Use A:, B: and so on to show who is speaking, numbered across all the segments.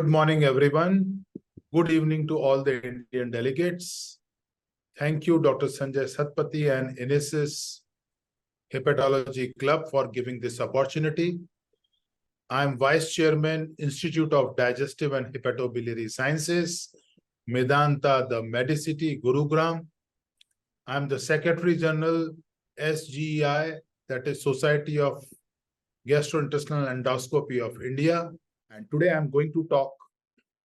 A: Good morning, everyone. Good evening to all the Indian delegates. Thank you, Dr. Sanjay Satpathy and Inesis Hepatology Club for giving this opportunity. I am Vice Chairman, Institute of Digestive and Hepatobiliary Sciences, Medanta, the Medicity, Gurugram. I am the Secretary General, SGEI, that is Society of Gastrointestinal Endoscopy of India. And today I'm going to talk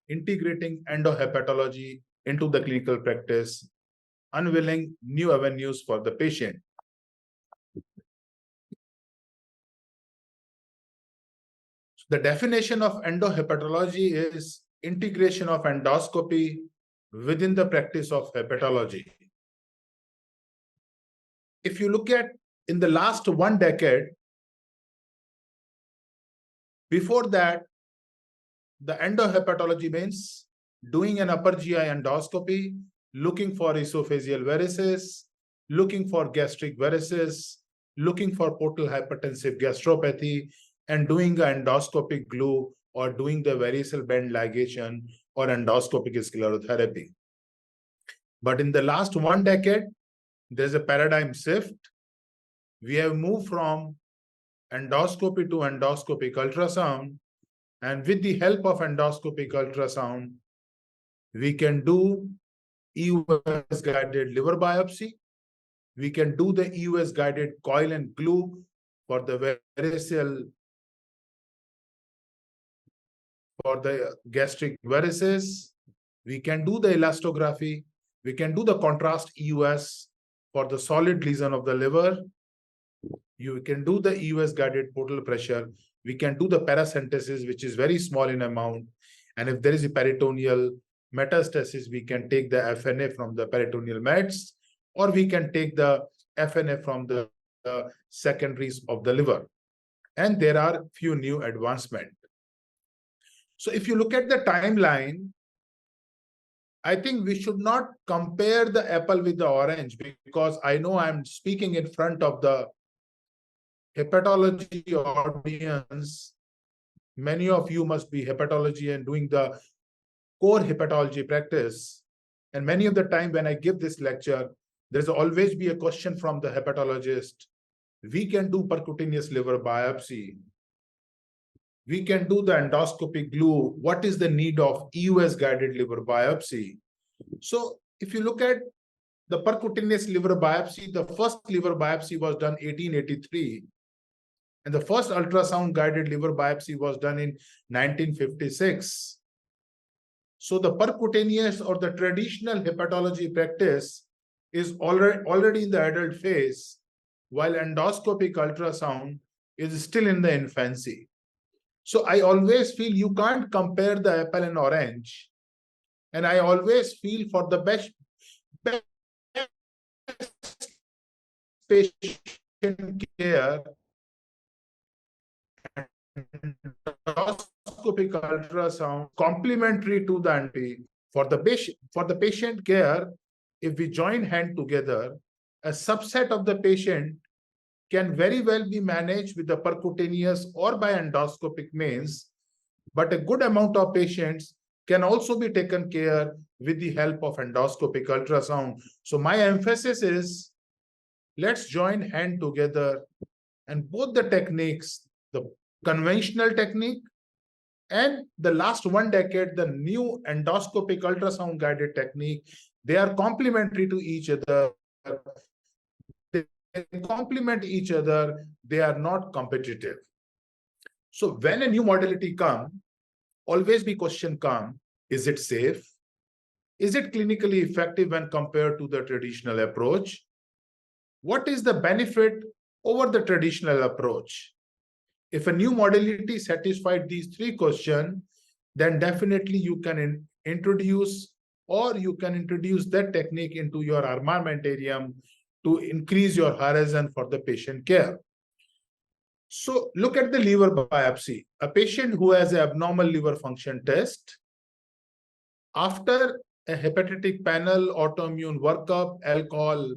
A: integrating endohepatology into the clinical practice, unveiling new avenues for the patient. The definition of endohepatology is integration of endoscopy within the practice of hepatology. If you look at in the last 1 decade, before that, the endohepatology means doing an upper GI endoscopy, looking for esophageal varices, looking for gastric varices, looking for portal hypertensive gastropathy, and doing an endoscopic glue or doing the variceal band ligation or endoscopic sclerotherapy. But in the last 1 decade, there's a paradigm shift. We have moved from endoscopy to endoscopic ultrasound, and with the help of endoscopic ultrasound, we can do EUS guided liver biopsy. We can do the EUS guided coil and glue for the variceal, for the gastric varices. We can do the elastography. We can do the contrast EUS for the solid lesion of the liver. You can do the EUS guided portal pressure. We can do the paracentesis, which is very small in amount. And if there is a peritoneal metastasis, we can take the FNA from the peritoneal mets, or we can take the FNA from the secondaries of the liver. And there are few new advancements. So if you look at the timeline, I think we should not compare the apple with the orange, because I know I'm speaking in front of the hepatology audience. Many of you must be hepatology and doing the core hepatology practice. And many of the time when I give this lecture, there's always be a question from the hepatologist. We can do percutaneous liver biopsy. We can do the endoscopic glue. What is the need of EUS guided liver biopsy? So if you look at the percutaneous liver biopsy, the first liver biopsy was done 1883. And the first ultrasound guided liver biopsy was done in 1956. So the percutaneous or the traditional hepatology practice is already in the adult phase, while endoscopic ultrasound is still in the infancy. So I always feel you can't compare the apple and orange. And I always feel for the best patient care, endoscopic ultrasound complementary to the NP. For the patient care, if we join hand together, a subset of the patient can very well be managed with the percutaneous or by endoscopic means, but a good amount of patients can also be taken care with the help of endoscopic ultrasound. So my emphasis is, let's join hand together, and both the techniques, the conventional technique and the last 1 decade, the new endoscopic ultrasound guided technique, they are complementary to each other. They complement each other. They are not competitive. So when a new modality comes, always be question come, is it safe? Is it clinically effective when compared to the traditional approach? What is the benefit over the traditional approach? If a new modality satisfied these 3 questions, then definitely you can introduce that technique into your armamentarium to increase your horizon for the patient care. So look at the liver biopsy. A patient who has an abnormal liver function test, after a hepatic panel, autoimmune workup, alcohol,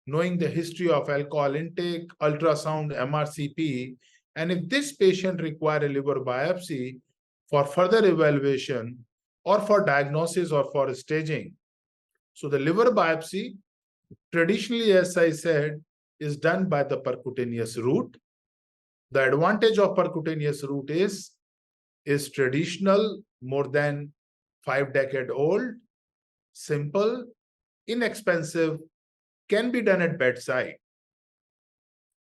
A: knowing the history of alcohol intake, ultrasound, MRCP, and if this patient requires a liver biopsy, for further evaluation or for diagnosis or for staging. So the liver biopsy, traditionally, as I said, is done by the percutaneous route. The advantage of percutaneous route is traditional, more than 5-decade-old, simple, inexpensive, can be done at bedside.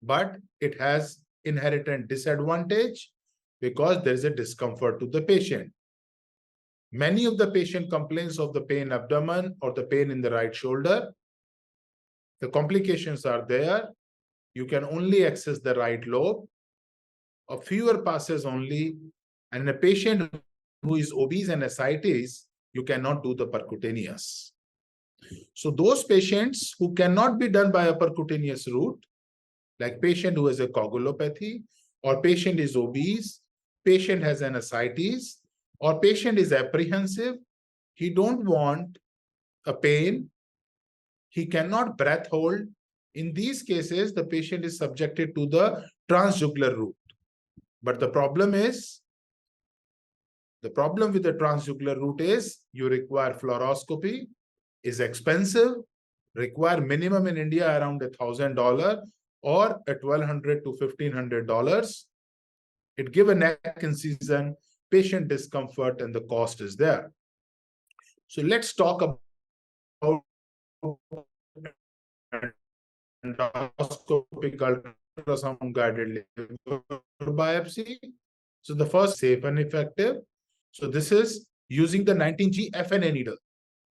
A: But it has inherent disadvantage because there is a discomfort to the patient. Many of the patient complains of the pain abdomen or the pain in the right shoulder. The complications are there. You can only access the right lobe. A fewer passes only. And in a patient who is obese and ascites, you cannot do the percutaneous. So those patients who cannot be done by a percutaneous route, like patient who has a coagulopathy, or patient is obese, patient has an ascites, or patient is apprehensive, he don't want a pain, he cannot breath hold. In these cases, the patient is subjected to the transjugular route. But the problem with the transjugular route is you require fluoroscopy, is expensive, require minimum in India around $1,000 or at $1,200 to $1,500. It gives a neck incision, patient discomfort, and the cost is there. So let's talk about endoscopic ultrasound guided liver biopsy. So the first, safe and effective. So this is using the 19G FNA needle,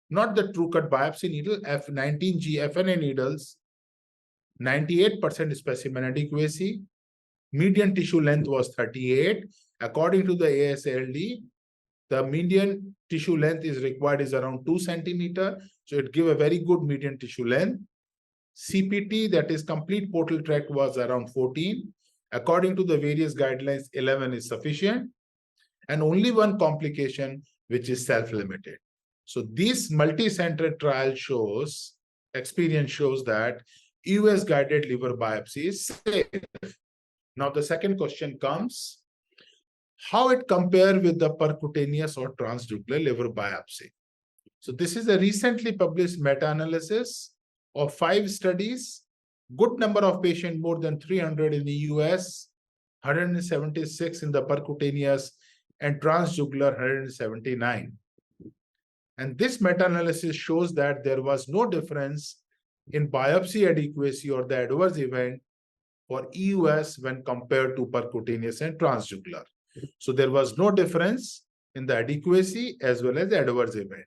A: not the true cut biopsy needle, F19G FNA needles, 98% specimen adequacy. Median tissue length was 38. According to the ASLD, the median tissue length is required is around 2 centimeters. So it gives a very good median tissue length. CPT, that is complete portal tract, was around 14. According to the various guidelines, 11 is sufficient. And only one complication, which is self-limited. So this multi-center trial experience shows that US guided liver biopsy is safe. Now the second question comes, how it compares with the percutaneous or transjugular liver biopsy. So this is a recently published meta-analysis of 5 studies, good number of patients, more than 300 in the US, 176 in the percutaneous, and transjugular 179. And this meta-analysis shows that there was no difference in biopsy adequacy or the adverse event for EUS when compared to percutaneous and transjugular. So there was no difference in the adequacy as well as the adverse event.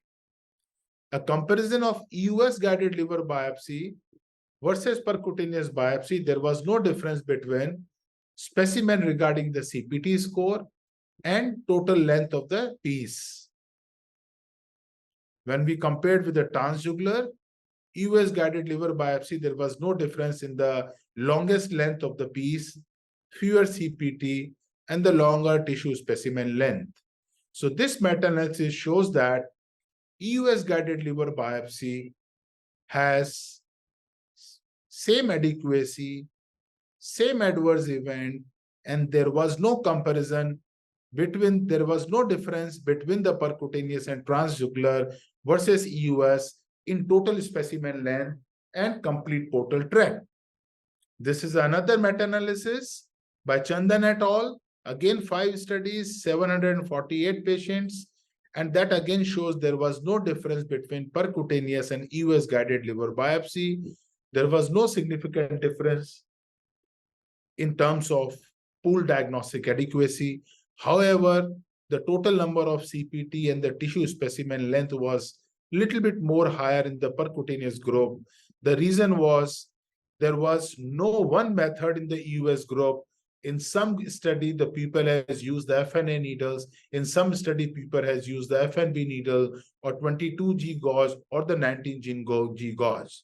A: A comparison of EUS guided liver biopsy versus percutaneous biopsy, there was no difference between specimen regarding the CPT score and total length of the piece. When we compared with the transjugular, US guided liver biopsy, there was no difference in the longest length of the piece, fewer CPT, and the longer tissue specimen length. So this meta-analysis shows that US guided liver biopsy has same adequacy, same adverse event, and there was no comparison between, there was no difference between the percutaneous and transjugular versus EUS in total specimen length and complete portal tract. This is another meta-analysis by Chandan et al. Again, 5 studies, 748 patients, and that again shows there was no difference between percutaneous and EUS guided liver biopsy. There was no significant difference in terms of pool diagnostic adequacy. However, the total number of CPT and the tissue specimen length was little bit more higher in the percutaneous group. The reason was there was no one method in the EUS group. In some study, the people has used the FNA needles. In some study, people has used the FNB needle or 22G gauge or the 19G gauge.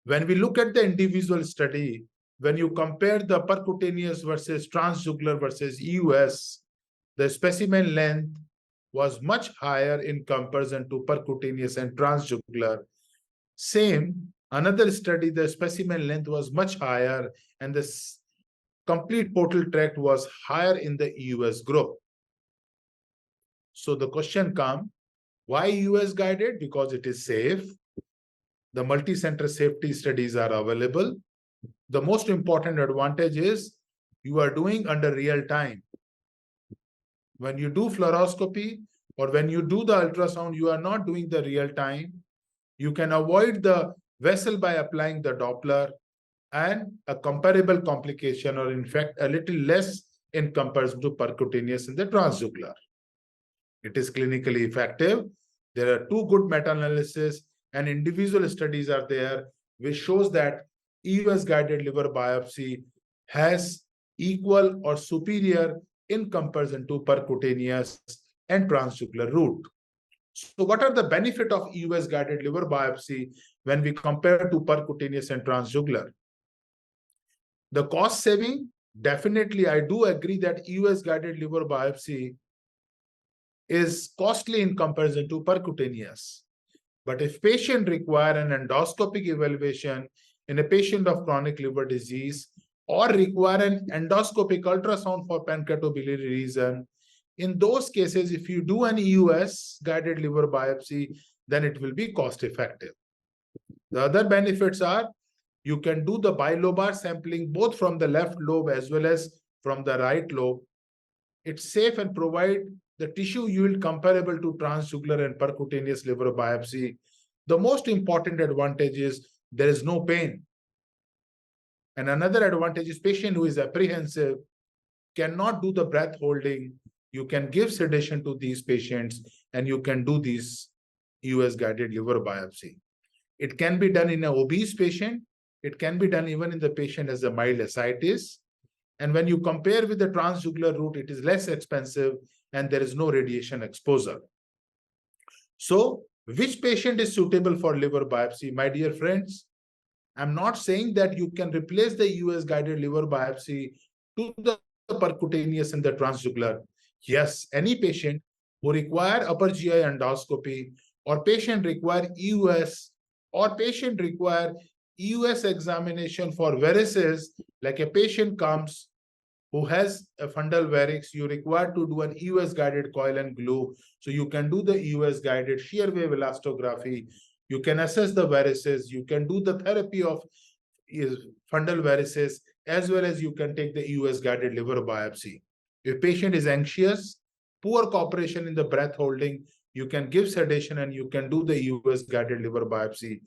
A: When we look at the individual study, when you compare the percutaneous versus transjugular versus EUS, the specimen length was much higher in comparison to percutaneous and transjugular. Same, another study, the specimen length was much higher and the complete portal tract was higher in the EUS group. So the question comes, why US guided? Because it is safe. The multi-center safety studies are available. The most important advantage is you are doing under real time. When you do fluoroscopy or when you do the ultrasound, you are not doing the real time. You can avoid the vessel by applying the Doppler and a comparable complication, or in fact, a little less in comparison to percutaneous in the transjugular. It is clinically effective. There are two good meta-analyses and individual studies are there, which shows that EUS-guided liver biopsy has equal or superior in comparison to percutaneous and transjugular route. So what are the benefits of EUS-guided liver biopsy when we compare to percutaneous and transjugular? The cost saving, definitely I do agree that EUS-guided liver biopsy is costly in comparison to percutaneous. But if patient require an endoscopic evaluation in a patient of chronic liver disease or require an endoscopic ultrasound for pancreatobiliary reason, in those cases, if you do an EUS-guided liver biopsy, then it will be cost effective. The other benefits are you can do the bilobar sampling both from the left lobe as well as from the right lobe. It's safe and provide the tissue yield comparable to transjugular and percutaneous liver biopsy. The most important advantage is there is no pain. And another advantage is patient who is apprehensive cannot do the breath holding. You can give sedation to these patients and you can do this EUS-guided liver biopsy. It can be done in an obese patient. It can be done even in the patient as a mild ascites. And when you compare with the transjugular route, it is less expensive and there is no radiation exposure. So, which patient is suitable for liver biopsy? My dear friends, I'm not saying that you can replace the EUS-guided liver biopsy to the percutaneous and the transjugular. Yes, any patient who require upper GI endoscopy or patient require EUS or patient require EUS examination for varices, like a patient comes who has a fundal varix, you require to do an EUS-guided coil and glue. So you can do the EUS-guided shear wave elastography. You can assess the varices. You can do the therapy of fundal varices, as well as you can take the EUS-guided liver biopsy. If patient is anxious, poor cooperation in the breath holding, you can give sedation and you can do the EUS-guided liver biopsy.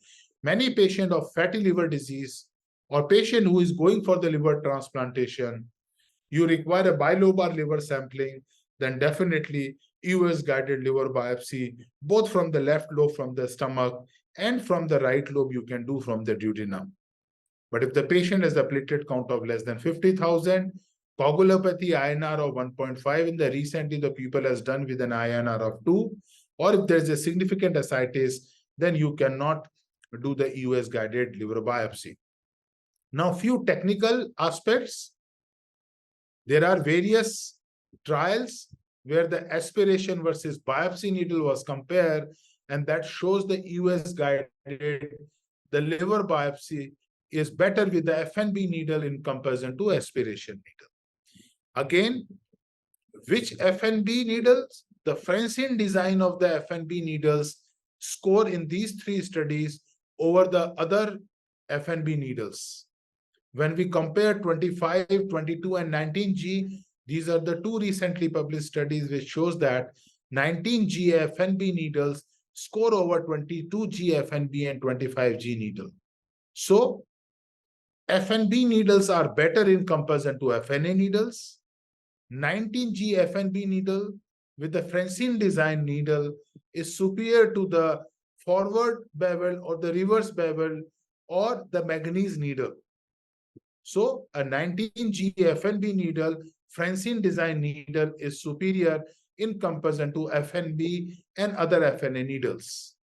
A: Many patients of fatty liver disease or patient who is going for the liver transplantation, you require a bilobar liver sampling, then definitely EUS-guided liver biopsy, both from the left lobe from the stomach and from the right lobe you can do from the duodenum. But if the patient has a platelet count of less than 50,000, coagulopathy INR of 1.5 in the recently the people has done with an INR of 2, or if there's a significant ascites, then you cannot do the EUS-guided liver biopsy. Now, few technical aspects. There are various trials where the aspiration versus biopsy needle was compared, and that shows the EUS-guided, the liver biopsy is better with the FNB needle in comparison to aspiration needle. Again, which FNB needles? The Francine design of the FNB needles score in these three studies over the other FNB needles. When we compare 25, 22, and 19G, these are the two recently published studies which shows that 19G FNB needles score over 22G FNB and 25G needle. So, FNB needles are better in comparison to FNA needles. 19G FNB needle with the Francine design needle is superior to the forward bevel or the reverse bevel or the manganese needle. So a 19G FNB needle, Francine design needle is superior in comparison to FNB and other FNA needles.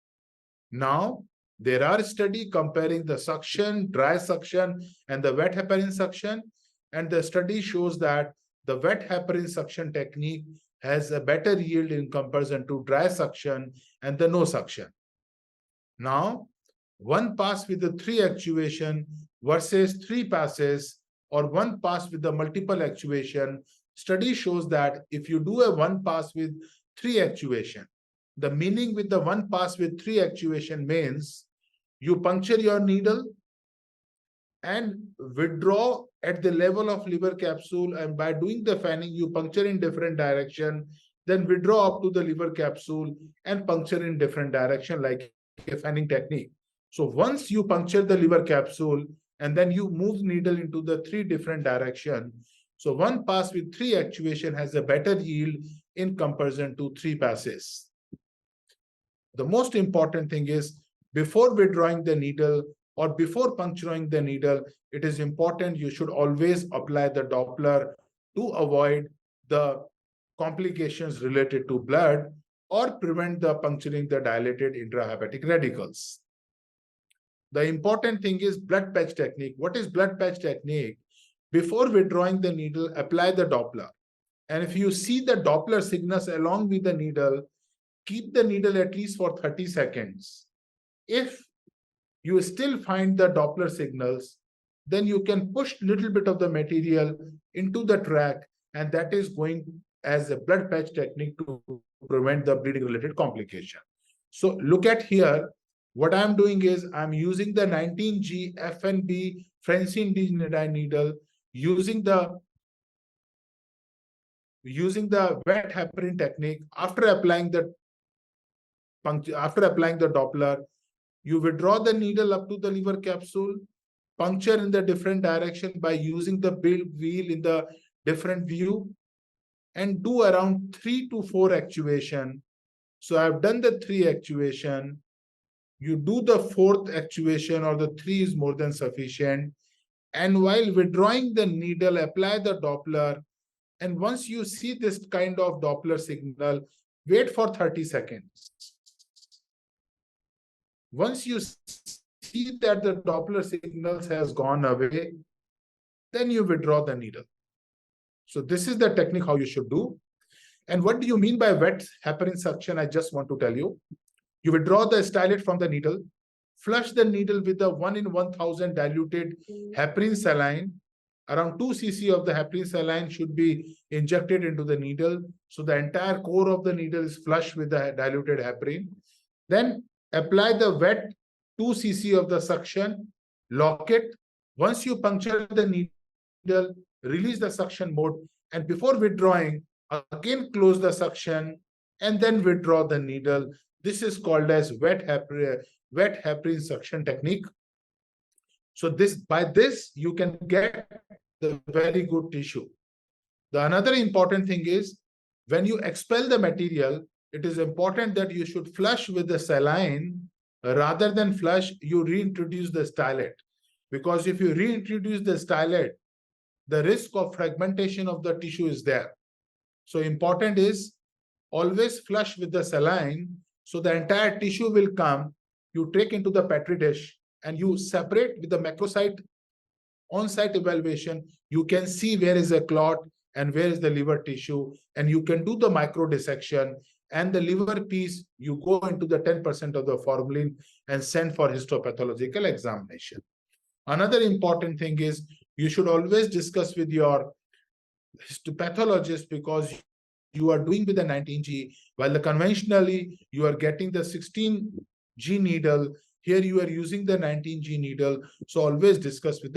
A: Now, there are studies comparing the suction, dry suction, and the wet heparin suction, and the study shows that the wet heparin suction technique has a better yield in comparison to dry suction and the no suction. Now, one pass with the 3 actuation versus 3 passes or one pass with the multiple actuation, study shows that if you do a one pass with 3 actuation. The meaning with the one pass with 3 actuation means you puncture your needle and withdraw at the level of liver capsule, and by doing the fanning, you puncture in different direction, then withdraw up to the liver capsule and puncture in different direction like a fanning technique. So once you puncture the liver capsule and then you move needle into the 3 different direction, so one pass with 3 actuation has a better yield in comparison to 3 passes. The most important thing is before withdrawing the needle or before puncturing the needle, it is important you should always apply the Doppler to avoid the complications related to blood or prevent the puncturing the dilated intrahepatic radicals. The important thing is blood patch technique. What is blood patch technique? Before withdrawing the needle, apply the Doppler. And if you see the Doppler signals along with the needle, keep the needle at least for 30 seconds. If you still find the Doppler signals, then you can push a little bit of the material into the track, and that is going as a blood patch technique to prevent the bleeding related complication. So look at here, what I'm doing is I'm using the 19G FNB Francine D needle, using the wet heparin technique. After applying the Doppler, you withdraw the needle up to the liver capsule, puncture in the different direction by using the wheel in the different view, and do around 3 to 4 actuation. So I've done the 3 actuation. You do the 4th actuation, or the 3 is more than sufficient. And while withdrawing the needle, apply the Doppler. And once you see this kind of Doppler signal, wait for 30 seconds. Once you see that the Doppler signals has gone away, then you withdraw the needle. So this is the technique how you should do. And what do you mean by wet heparin suction? I just want to tell you. You withdraw the stylet from the needle, flush the needle with the 1 in 1000 diluted heparin saline. Around 2 cc of the heparin saline should be injected into the needle. So the entire core of the needle is flushed with the diluted heparin. Then apply the wet 2 cc of the suction, lock it. Once you puncture the needle, release the suction mode, and before withdrawing, again close the suction and then withdraw the needle. This is called as wet heparin suction technique. So by this you can get the very good tissue. The another important thing is when you expel the material, it is important that you should flush with the saline. Rather than flush, you reintroduce the stylet. Because if you reintroduce the stylet, the risk of fragmentation of the tissue is there. So important is always flush with the saline, so the entire tissue will come. You take into the Petri dish and you separate with the macrocyte on-site evaluation. You can see where is a clot and where is the liver tissue, and you can do the micro dissection, and the liver piece, you go into the 10% of the formalin and send for histopathological examination. Another important thing is you should always discuss with your histopathologist, because you are doing with the 19G, while the conventionally you are getting the 16G needle. Here you are using the 19G needle. So always discuss with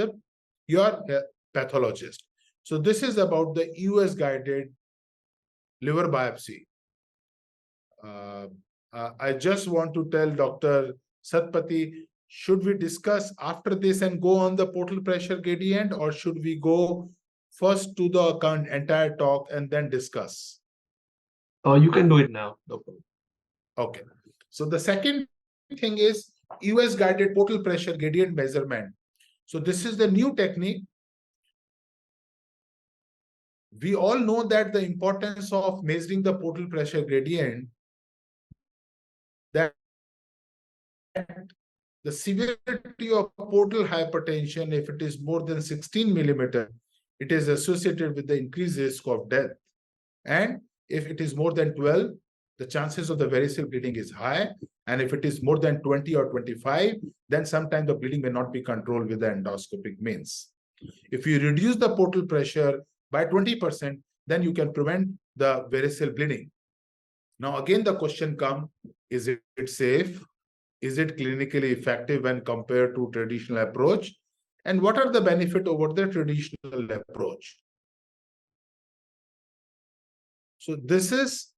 A: your pathologist. So this is about the US guided liver biopsy. I just want to tell Dr. Satpathy, should we discuss after this and go on the portal pressure gradient, or should we go first to the entire talk and then discuss?
B: You can do it now, no problem.
A: Okay. So the second thing is US guided portal pressure gradient measurement. So this is the new technique. We all know that the importance of measuring the portal pressure gradient, that the severity of portal hypertension, if it is more than 16 millimeter, it is associated with the increased risk of death. And if it is more than 12, the chances of the variceal bleeding is high. And if it is more than 20 or 25, then sometimes the bleeding may not be controlled with the endoscopic means. If you reduce the portal pressure by 20%, then you can prevent the variceal bleeding. Now, again, the question comes, is it safe? Is it clinically effective when compared to traditional approach? And what are the benefits over the traditional approach? So this is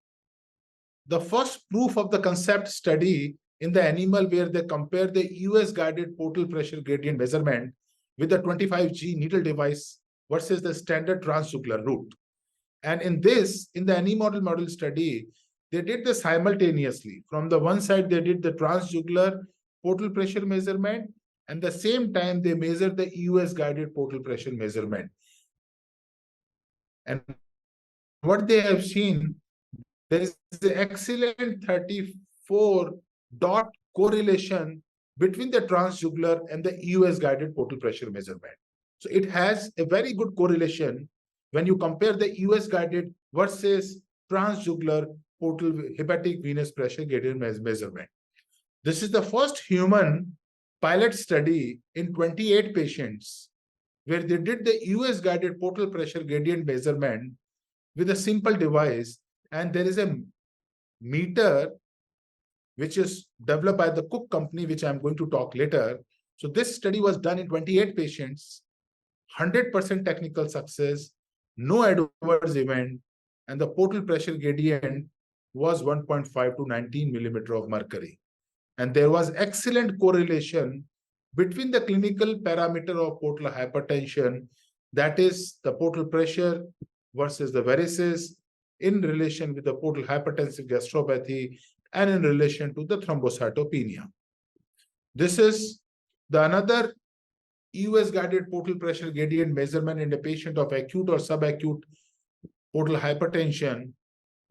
A: the first proof of the concept study in the animal where they compare the US guided portal pressure gradient measurement with the 25G needle device versus the standard transjugular route. And in the animal model study, they did this simultaneously. From the one side, they did the transjugular portal pressure measurement, and the same time they measured the US guided portal pressure measurement. And what they have seen, there is an excellent 34 dot correlation between the transjugular and the US guided portal pressure measurement. So it has a very good correlation when you compare the US guided versus transjugular portal hepatic venous pressure gradient measurement. This is the first human pilot study in 28 patients where they did the US guided portal pressure gradient measurement with a simple device, and there is a meter which is developed by the Cook company, which I'm going to talk later. So this study was done in 28 patients, 100% technical success, no adverse event, and the portal pressure gradient was 1.5 to 19 millimeter of mercury. And there was excellent correlation between the clinical parameter of portal hypertension, that is the portal pressure versus the varices, in relation with the portal hypertensive gastropathy, and in relation to the thrombocytopenia. This is the another US guided portal pressure gradient measurement in a patient of acute or subacute portal hypertension.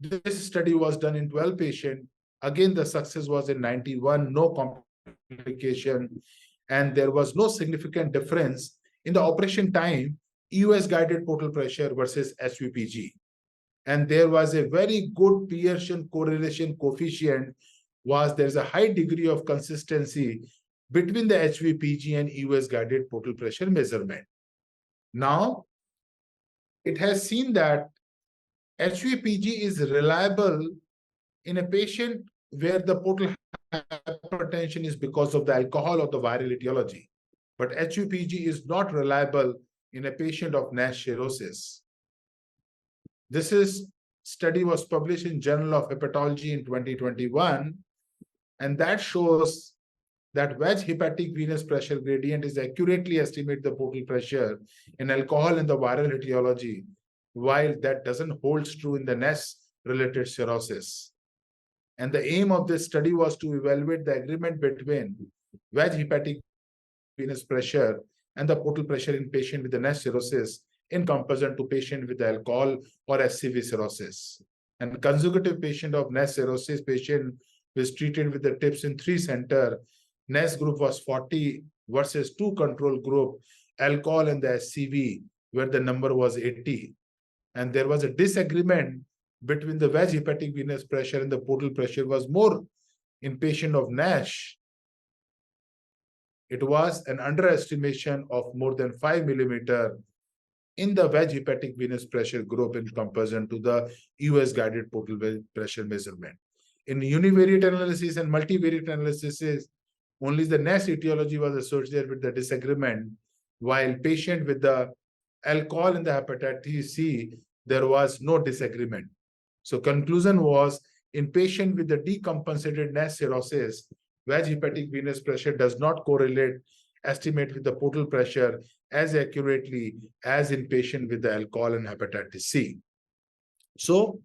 A: This study was done in 12 patients. Again, the success was in 91, no complication, and there was no significant difference in the operation time, US guided portal pressure versus HVPG. And there was a very good Pearson correlation coefficient, there's a high degree of consistency between the HVPG and US guided portal pressure measurement. Now, it has seen that HVPG is reliable in a patient where the portal hypertension is because of the alcohol or the viral etiology. But HVPG is not reliable in a patient of NASH cirrhosis. This study was published in Journal of Hepatology in 2021, and that shows that wedge hepatic venous pressure gradient is accurately estimate the portal pressure in alcohol and the viral etiology, while that doesn't hold true in the NASH-related cirrhosis. And the aim of this study was to evaluate the agreement between wedge hepatic venous pressure and the portal pressure in patient with the NASH cirrhosis in comparison to patient with alcohol or SCV cirrhosis. And consecutive patient of NASH cirrhosis patient was treated with the tips in 3 center. NASH group was 40 versus 2 control group, alcohol and the SCV, where the number was 80. And there was a disagreement between the wedge hepatic venous pressure and the portal pressure was more in patient of NASH. It was an underestimation of more than 5 millimeter in the wedge hepatic venous pressure group in comparison to the US guided portal pressure measurement. In univariate analysis and multivariate analysis, only the NASH etiology was associated with the disagreement, while patient with the alcohol and the hepatitis C, there was no disagreement. So conclusion was, in patient with the decompensated NASH cirrhosis, wedge hepatic venous pressure does not correlate estimate with the portal pressure as accurately as in patient with the alcohol and hepatitis C. So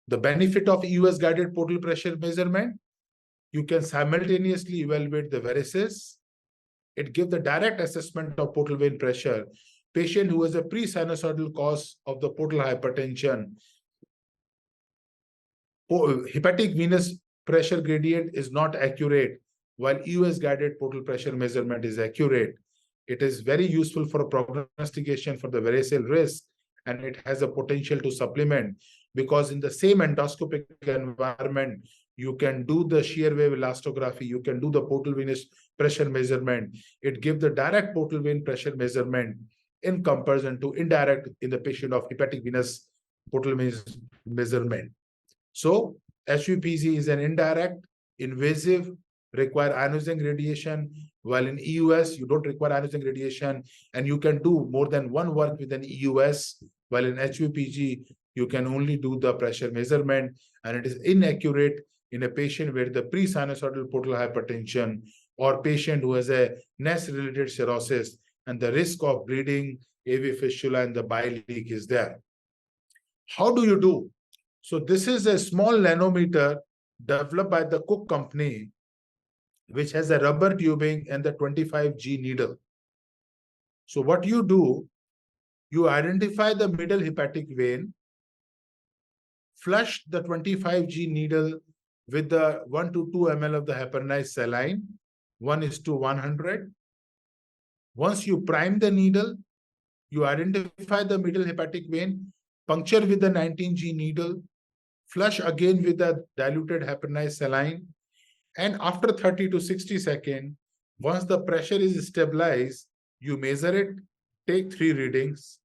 A: the benefit of US guided portal pressure measurement, you can simultaneously evaluate the varices. It gives the direct assessment of portal vein pressure. Patient who has a pre-sinusoidal cause of the portal hypertension, hepatic venous pressure gradient is not accurate, while US guided portal pressure measurement is accurate. It is very useful for prognostication for the variceal risk, and it has a potential to supplement, because in the same endoscopic environment, you can do the shear wave elastography, you can do the portal venous pressure measurement. It gives the direct portal vein pressure measurement in comparison to indirect in the patient of hepatic venous portal measurement. So HVPG is an indirect, invasive, require ionizing radiation, while in EUS, you don't require ionizing radiation, and you can do more than one work with an EUS, while in HVPG, you can only do the pressure measurement, and it is inaccurate in a patient with the pre-sinusoidal portal hypertension or patient who has a NAS-related cirrhosis, and the risk of bleeding, AV fistula, and the bile leak is there. How do you do? So this is a small nanometer developed by the Cook company, which has a rubber tubing and the 25G needle. So what you do, you identify the middle hepatic vein, flush the 25G needle with the 1 to 2 ml of the heparinized saline, 1:100. Once you prime the needle, you identify the middle hepatic vein, puncture with the 19G needle, flush again with the diluted heparinized saline, and after 30 to 60 seconds, once the pressure is stabilized, you measure it, take 3 readings,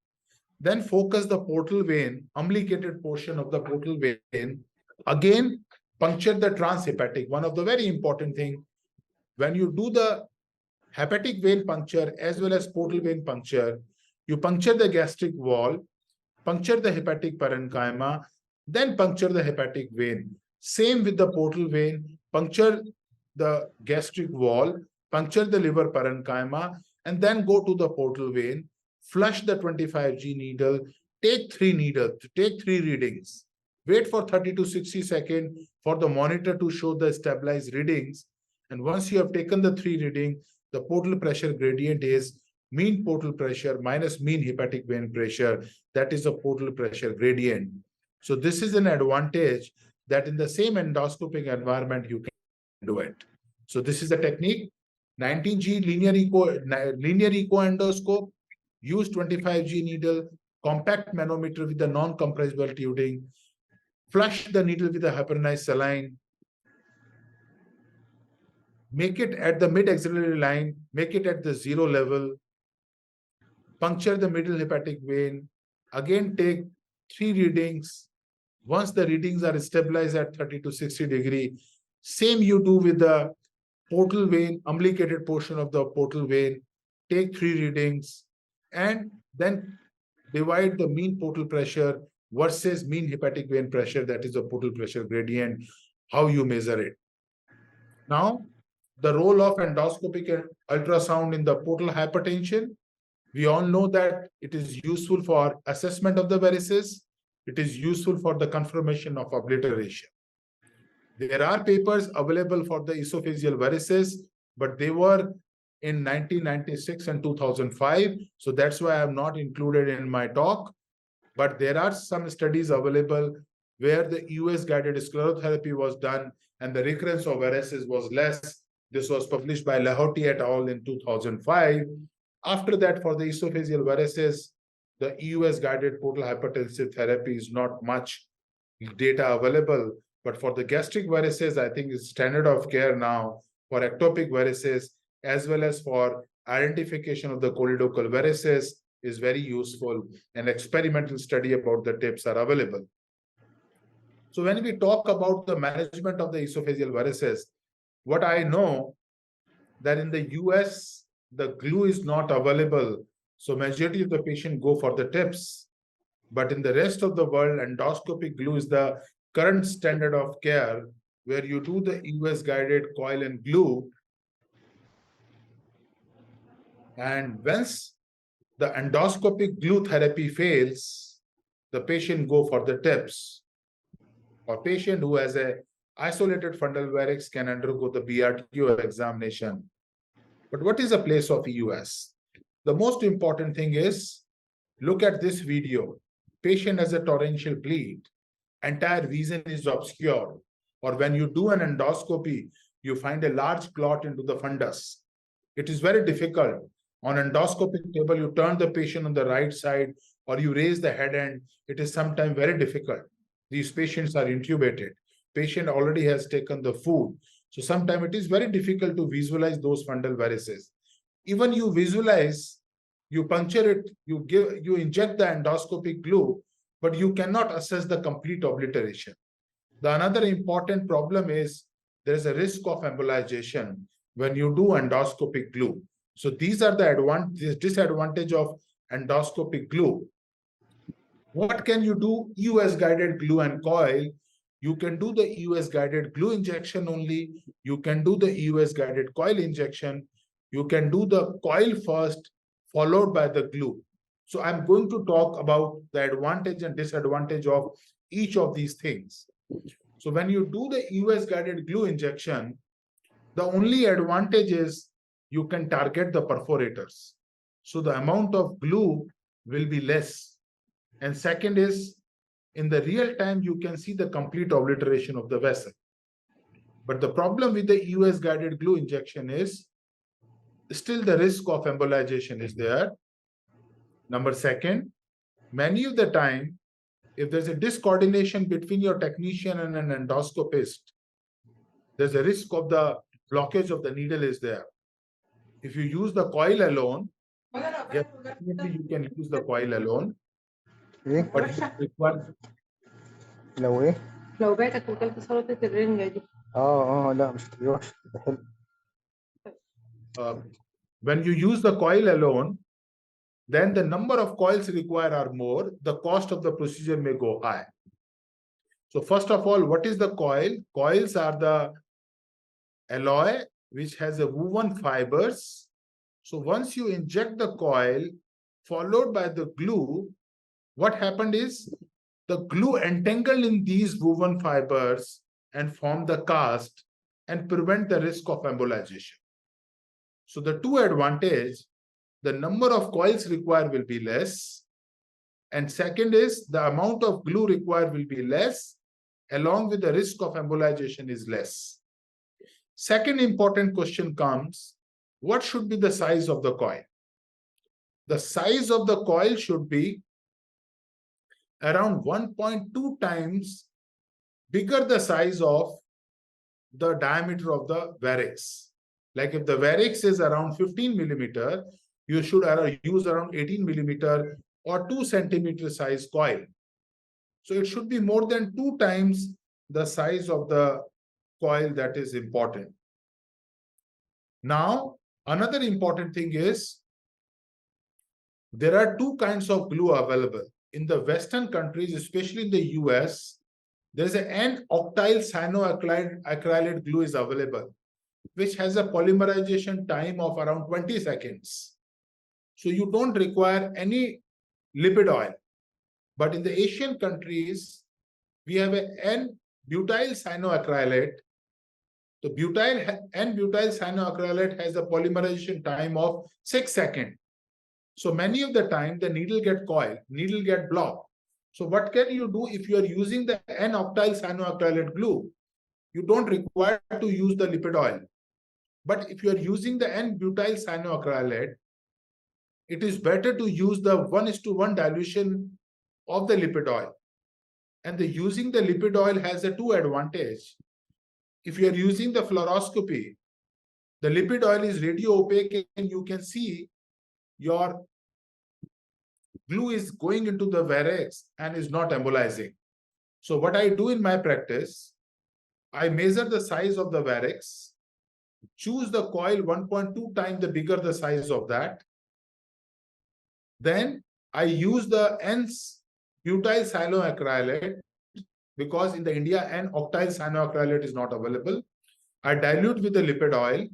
A: then focus the portal vein, umbilicated portion of the portal vein, again puncture the transhepatic. One of the very important thing, when you do the hepatic vein puncture as well as portal vein puncture, you puncture the gastric wall, puncture the hepatic parenchyma, then puncture the hepatic vein. Same with the portal vein, puncture the gastric wall, puncture the liver parenchyma, and then go to the portal vein, flush the 25G needle, take 3 needles, take 3 readings, wait for 30 to 60 seconds for the monitor to show the stabilized readings. And once you have taken the 3 readings, the portal pressure gradient is mean portal pressure minus mean hepatic vein pressure. That is a portal pressure gradient. So this is an advantage that in the same endoscopic environment, you can do it. So this is the technique. 19G linear echo endoscope, use 25G needle, compact manometer with the non-compressible tubing, flush the needle with the heparinized saline, make it at the mid-axillary line, make it at the 0 level, puncture the middle hepatic vein, again take 3 readings. Once the readings are stabilized at 30 to 60 degree, same you do with the portal vein, umbilicated portion of the portal vein, take 3 readings, and then divide the mean portal pressure versus mean hepatic vein pressure, that is the portal pressure gradient, how you measure it. Now, the role of endoscopic ultrasound in the portal hypertension. We all know that it is useful for assessment of the varices. It is useful for the confirmation of obliteration. There are papers available for the esophageal varices, but they were in 1996 and 2005. So that's why I'm not included in my talk. But there are some studies available where the US-guided sclerotherapy was done and the recurrence of varices was less. This was published by Lahoti et al. In 2005. After that, for the esophageal varices, the US-guided portal hypertensive therapy is not much data available. But for the gastric varices, I think it's standard of care now for ectopic varices, as well as for identification of the choledochal varices is very useful, and experimental study about the tips are available. So when we talk about the management of the esophageal varices, what I know that in the US, the glue is not available. So majority of the patient go for the tips. But in the rest of the world, endoscopic glue is the current standard of care, where you do the US-guided coil and glue. And once the endoscopic glue therapy fails, the patient go for the tips. A patient who has a isolated fundal varix can undergo the BRTO examination. But what is the place of EUS? The most important thing is, look at this video. Patient has a torrential bleed. Entire vision is obscured. Or when you do an endoscopy, you find a large clot into the fundus. It is very difficult. On endoscopic table, you turn the patient on the right side or you raise the head end. It is sometimes very difficult. These patients are intubated. Patient already has taken the food. So sometimes it is very difficult to visualize those fundal varices. Even you visualize, you puncture it, you inject the endoscopic glue, but you cannot assess the complete obliteration. The another important problem is there is a risk of embolization when you do endoscopic glue. So these are the disadvantage of endoscopic glue. What can you do? US guided glue and coil. You can do the US guided glue injection only. You can do the US guided coil injection. You can do the coil first, followed by the glue. So I'm going to talk about the advantage and disadvantage of each of these things. So when you do the US guided glue injection, the only advantage is you can target the perforators. So the amount of glue will be less. And second is, in the real time, you can see the complete obliteration of the vessel. But the problem with the US guided glue injection is still the risk of embolization is there. Number second, many of the time, if there's a discoordination between your technician and an endoscopist, there's a risk of the blockage of the needle is there. If you use the coil alone, yes, definitely you can use the coil alone. But it requires
C: لو ايه؟
D: لو بعتك وكلت سلطة الرنجة دي.
C: لا مش وحش ده حلو.
A: when you use the coil alone, then the number of coils required are more, the cost of the procedure may go high. So first of all, what is the coil? Coils are the alloy which has a woven fibers. So once you inject the coil, followed by the glue, what happened is the glue entangled in these woven fibers and form the cast and prevent the risk of embolization. So the two advantage, the number of coils required will be less. And second is the amount of glue required will be less, along with the risk of embolization is less. Second important question comes, what should be the size of the coil? The size of the coil should be around 1.2 times bigger the size of the diameter of the varix. Like if the varix is around 15 millimeter, you should use around 18 millimeter or 2 centimeter size coil. So it should be more than 2 times the size of the coil that is important. Now, another important thing is there are two kinds of glue available. In the Western countries, especially in the US, there's an N-octyl cyanoacrylate glue is available, which has a polymerization time of around 20 seconds. So you don't require any lipid oil. But in the Asian countries, we have an N-butyl cyanoacrylate. The N-butyl cyanoacrylate has a polymerization time of 6 seconds. So many of the time, the needle get coiled, needle get blocked. So what can you do if you are using the N-octyl cyanoacrylate glue? You don't require to use the lipid oil. But if you are using the N-butyl cyanoacrylate, it is better to use the 1:1 dilution of the lipid oil. And using the lipid oil has a two advantage. If you are using the fluoroscopy, the lipid oil is radio opaque and you can see your glue is going into the varix and is not embolizing. So what I do in my practice, I measure the size of the varix, choose the coil 1.2 times the bigger the size of that. Then I use the N-butyl cyanoacrylate because in the India N-octyl cyanoacrylate is not available. I dilute with the lipid oil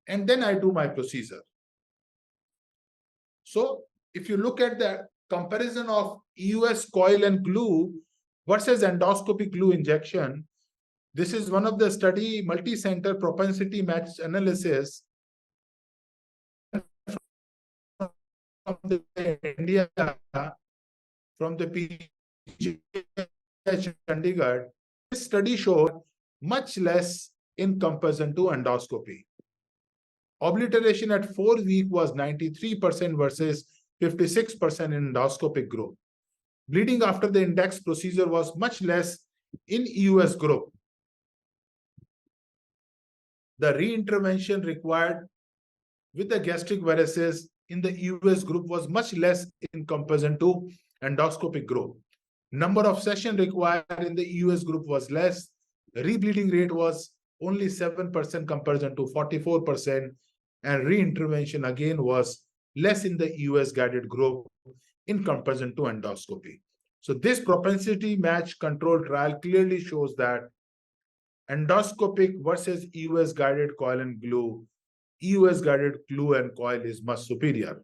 A: and then I do my procedure. So if you look at the comparison of EUS coil and glue versus endoscopic glue injection, this is one of the study multi-center propensity match analysis from India, from the PGH Chandigarh. This study showed much less in comparison to endoscopy. Obliteration at 4 weeks was 93% versus 56% in endoscopic group. Bleeding after the index procedure was much less in EUS group. The re-intervention required with the gastric varices in the EUS group was much less in comparison to endoscopic group. Number of sessions required in the EUS group was less. Rebleeding rate was only 7% comparison to 44%, and reintervention again was less in the EUS guided group in comparison to endoscopy. So this propensity match control trial clearly shows that endoscopic versus EUS guided coil and glue, EUS guided glue and coil is much superior.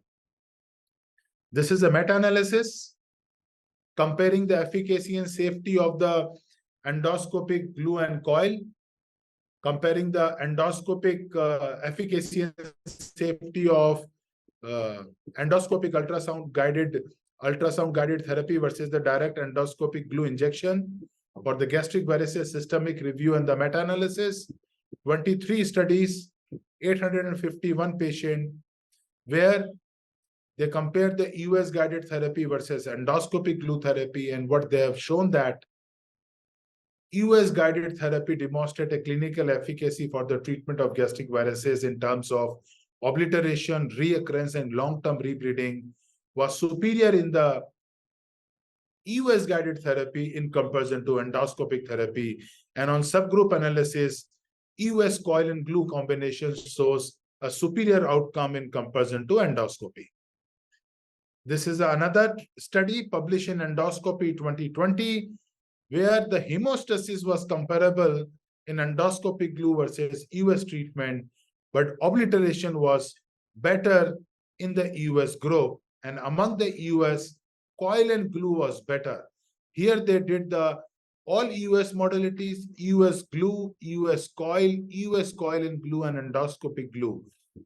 A: This is a meta-analysis comparing the efficacy and safety of the endoscopic glue and coil, comparing the endoscopic efficacy and safety of endoscopic ultrasound guided therapy versus the direct endoscopic glue injection for the gastric varices systemic review and the meta-analysis. 23 studies, 851 patients, where they compared the EUS guided therapy versus endoscopic glue therapy, and what they have shown that EUS guided therapy demonstrate a clinical efficacy for the treatment of gastric varices in terms of obliteration, reoccurrence, and long-term rebleeding was superior in the EUS guided therapy in comparison to endoscopic therapy. And on subgroup analysis, EUS coil and glue combination shows a superior outcome in comparison to endoscopy. This is another study published in Endoscopy 2020, where the hemostasis was comparable in endoscopic glue versus EUS treatment, but obliteration was better in the EUS group, and among the EUS, coil and glue was better. Here they did the all EUS modalities, EUS glue, EUS coil and glue, and endoscopic glue.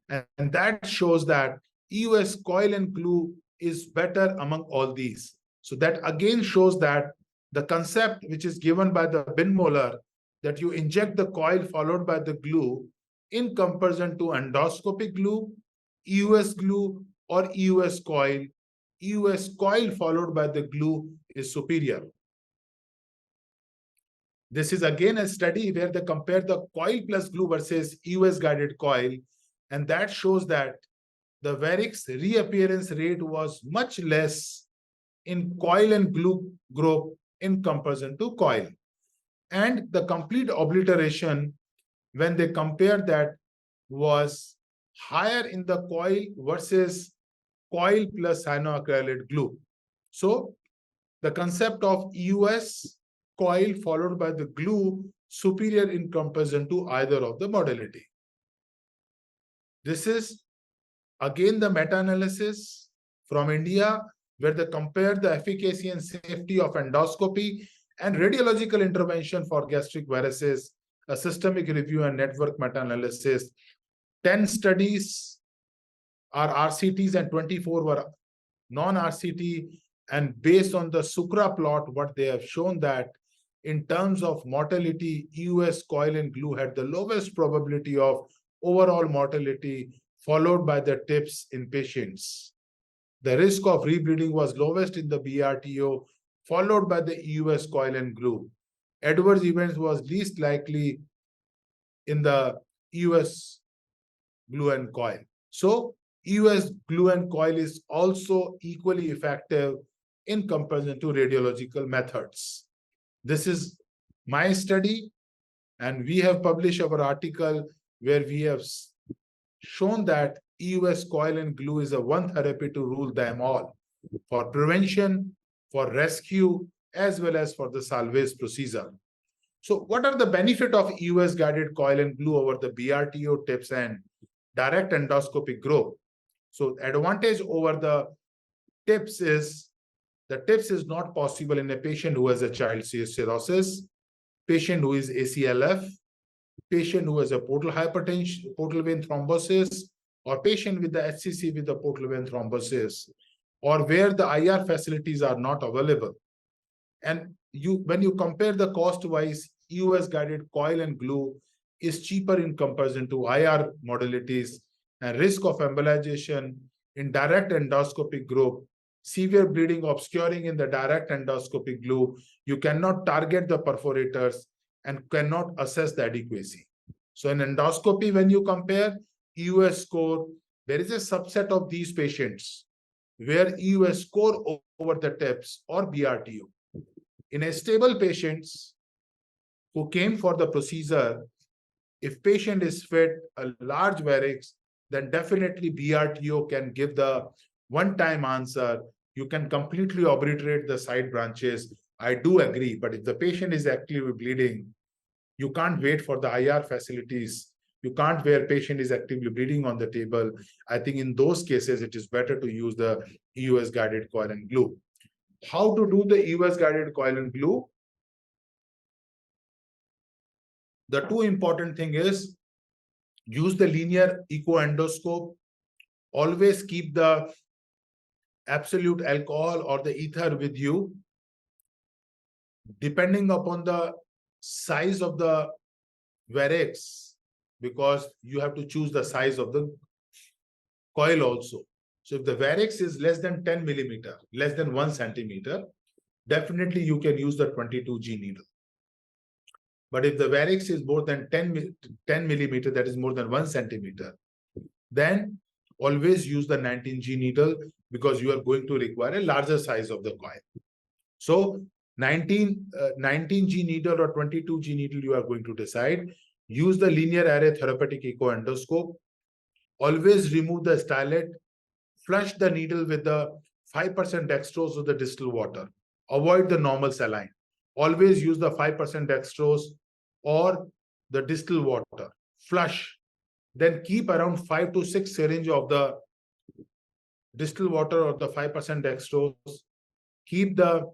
A: And that shows that EUS coil and glue is better among all these. So that again shows that the concept which is given by the Binmoller, that you inject the coil followed by the glue in comparison to endoscopic glue, EUS glue, or EUS coil followed by the glue is superior. This is again a study where they compare the coil plus glue versus EUS guided coil, and that shows that the varix reappearance rate was much less in coil and glue group in comparison to coil. And the complete obliteration, when they compare that, was higher in the coil versus coil plus cyanoacrylate glue. So the concept of EUS coil followed by the glue superior in comparison to either of the modality. This is again the meta-analysis from India, where they compare the efficacy and safety of endoscopy and radiological intervention for gastric varices, a systemic review and network meta-analysis. 10 studies are RCTs and 24 were non-RCT, and based on the Sukra plot, what they have shown that in terms of mortality, EUS coil and glue had the lowest probability of overall mortality, followed by the tips in patients. The risk of rebleeding was lowest in the BRTO, followed by the EUS coil and glue. Adverse events was least likely in the EUS glue and coil. So EUS glue and coil is also equally effective in comparison to radiological methods. This is my study, and we have published our article where we have shown that EUS coil and glue is a one therapy to rule them all for prevention, for rescue, as well as for the salvage procedure. So what are the benefits of EUS guided coil and glue over the BRTO tips and direct endoscopic group? So advantage over the tips is not possible in a patient who has a child cirrhosis, patient who is ACLF, patient who has a portal hypertension, portal vein thrombosis, or patient with the HCC with the portal vein thrombosis, or where the IR facilities are not available. And when you compare the cost-wise, EUS guided coil and glue is cheaper in comparison to IR modalities, and risk of embolization in direct endoscopic group, severe bleeding obscuring in the direct endoscopic glue, you cannot target the perforators and cannot assess the adequacy. So in endoscopy, when you compare EUS score, there is a subset of these patients where EUS score over the tips or BRTO. In a stable patients who came for the procedure, if patient is fit, a large varix, then definitely BRTO can give the one-time answer. You can completely obliterate the side branches. I do agree, but if the patient is actively bleeding, you can't wait for the IR facilities. You can't where patient is actively bleeding on the table. I think in those cases, it is better to use the EUS guided coil and glue. How to do the EUS guided coil and glue? The two important thing is use the linear echo endoscope. Always keep the absolute alcohol or the ether with you. Depending upon the size of the varix, because you have to choose the size of the coil also. So if the varix is less than 10 millimeter, less than 1 centimeter, definitely you can use the 22G needle. But if the varix is more than 10 millimeter, that is more than 1 centimeter, then always use the 19G needle because you are going to require a larger size of the coil. So 19G needle or 22G needle you are going to decide. Use the linear array therapeutic echo endoscope. Always remove the stylet. Flush the needle with the 5% dextrose of the distilled water. Avoid the normal saline. Always use the 5% dextrose or the distilled water. Flush. Then keep around 5 to 6 syringe of the distilled water or the 5% dextrose. Keep the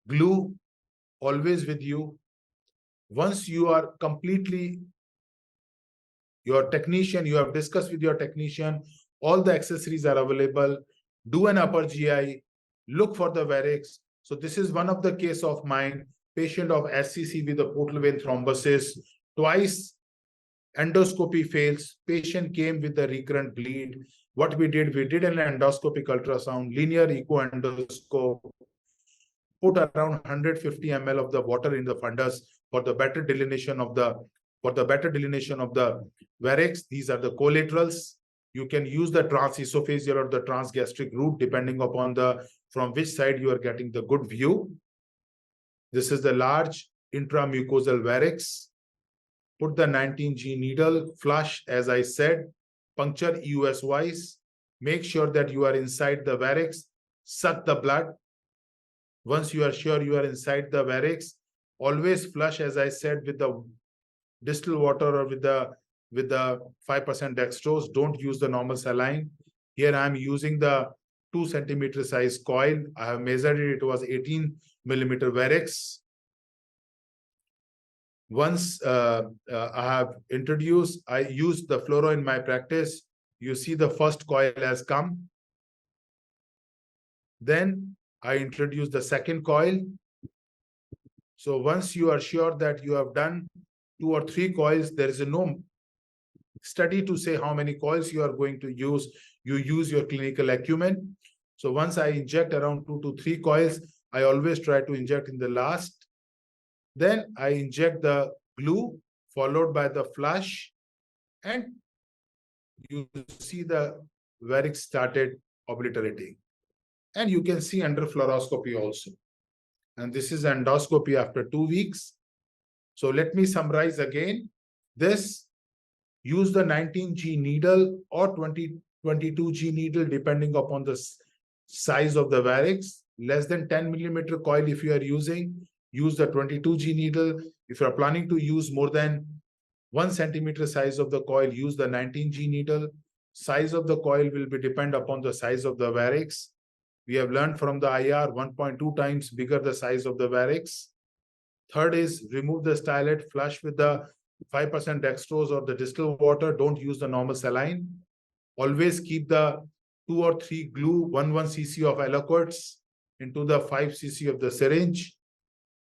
A: glue always with you. Once you are completely, your technician, you have discussed with your technician, all the accessories are available. Do an upper GI, look for the varix. So this is one of the case of mine, patient of SCC with a portal vein thrombosis, twice endoscopy fails, patient came with the recurrent bleed. What we did an endoscopic ultrasound, linear echo endoscope, put around 150 ml of the water in the fundus for the better delineation of the varix. These are the collaterals. You can use the transesophageal or the transgastric route depending upon from which side you are getting the good view. This is the large intramucosal varix. Put the 19G needle, flush, as I said, puncture EUS wise. Make sure that you are inside the varix. Suck the blood. Once you are sure you are inside the varix, always flush, as I said, with the distilled water or with the 5% dextrose. Don't use the normal saline. Here I am using the 2 centimeter size coil. I have measured it. It was 18 millimeter varix. Once I have introduced, I use the fluoro in my practice. You see the first coil has come. Then I introduce the second coil. So once you are sure that you have done 2 or 3 coils, there is no study to say how many coils you are going to use. You use your clinical acumen. So once I inject around 2 to 3 coils, I always try to inject in the last. Then I inject the glue followed by the flush, and you see the varix started obliterating. And you can see under fluoroscopy also. And this is endoscopy after 2 weeks. So let me summarize again. This, use the 19G needle or 22G needle depending upon the size of the varix. Less than 10 millimeter coil if you are using, use the 22G needle. If you are planning to use more than 1 centimeter size of the coil, use the 19G needle. Size of the coil will be depend upon the size of the varix. We have learned from the IR 1.2 times bigger the size of the varix. Third is remove the stylet, flush with the 5% dextrose or the distilled water. Don't use the normal saline. Always keep the 2 or 3 glue, 1 cc of aliquots into the 5 cc of the syringe.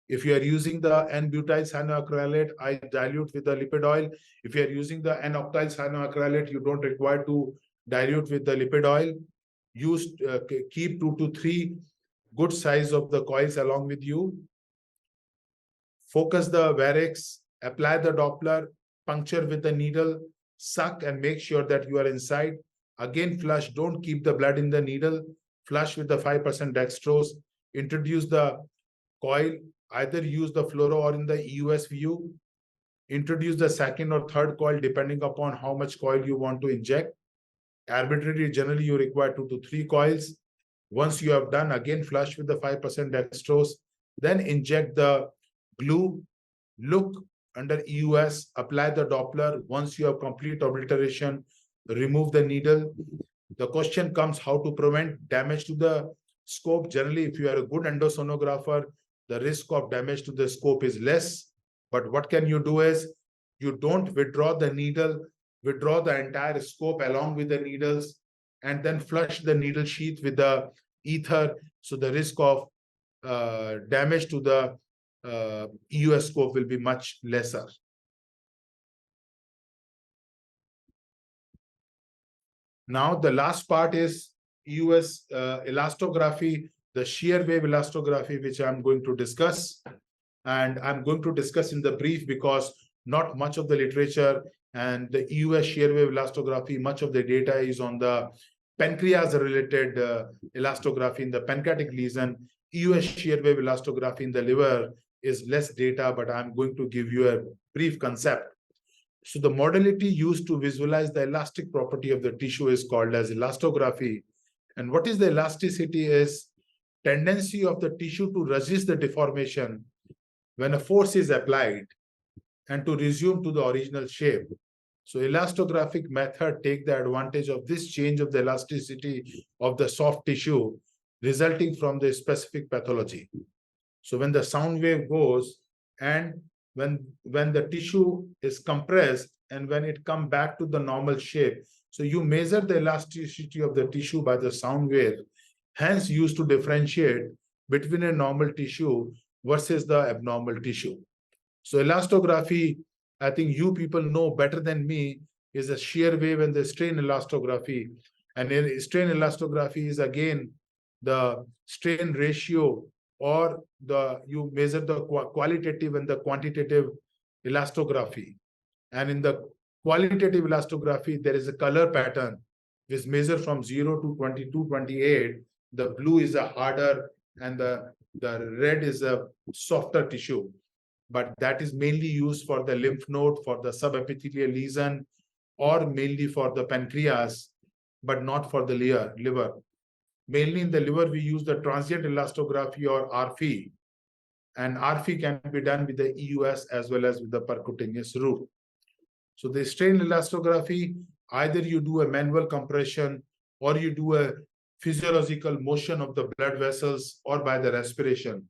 A: If you are using the N-butyl cyanoacrylate, I dilute with the lipid oil. If you are using the N-octyl cyanoacrylate, you don't require to dilute with the lipid oil. Use keep 2 to 3 good size of the coils along with you. Focus the varix, apply the Doppler, puncture with the needle, suck and make sure that you are inside. Again, flush, don't keep the blood in the needle. Flush with the 5% dextrose. introduce the coil, either use the fluoro or in the EUS view, introduce the second or third coil depending upon how much coil you want to inject. Arbitrarily, generally you require 2 to 3 coils. Once you have done, again flush with the 5% dextrose, then inject the glue, look under EUS, apply the Doppler. Once you have complete obliteration, remove the needle. The question comes how to prevent damage to the scope. Generally, if you are a good endosonographer, the risk of damage to the scope is less. But what can you do is, you don't withdraw the needle, withdraw the entire scope along with the needles, and then flush the needle sheath with the ether. So the risk of damage to the EUS scope will be much lesser. Now, the last part is EUS elastography, the shear wave elastography, which I'm going to discuss. And I'm going to discuss in the brief because not much of the literature and the EUS shear wave elastography, much of the data is on the pancreas-related elastography in the pancreatic lesion. EUS shear wave elastography in the liver is less data, but I'm going to give you a brief concept. So the modality used to visualize the elastic property of the tissue is called as elastography. And what is the elasticity is tendency of the tissue to resist the deformation when a force is applied and to resume to the original shape. So elastographic method take the advantage of this change of the elasticity of the soft tissue resulting from the specific pathology. So when the sound wave goes and when the tissue is compressed and when it comes back to the normal shape, so you measure the elasticity of the tissue by the sound wave, hence used to differentiate between a normal tissue versus the abnormal tissue. So elastography, I think you people know better than me, is a shear wave and the strain elastography. And in strain elastography is again the strain ratio, or you measure the qualitative and the quantitative elastography. And in the qualitative elastography, there is a color pattern which is measured from 0 to 22, 28. The blue is a harder and the red is a softer tissue. But that is mainly used for the lymph node, for the subepithelial lesion, or mainly for the pancreas, but not for the liver. Mainly in the liver, we use the transient elastography or RFE. And RFE can be done with the EUS as well as with the percutaneous route. So the strain elastography, either you do a manual compression or you do a physiological motion of the blood vessels or by the respiration.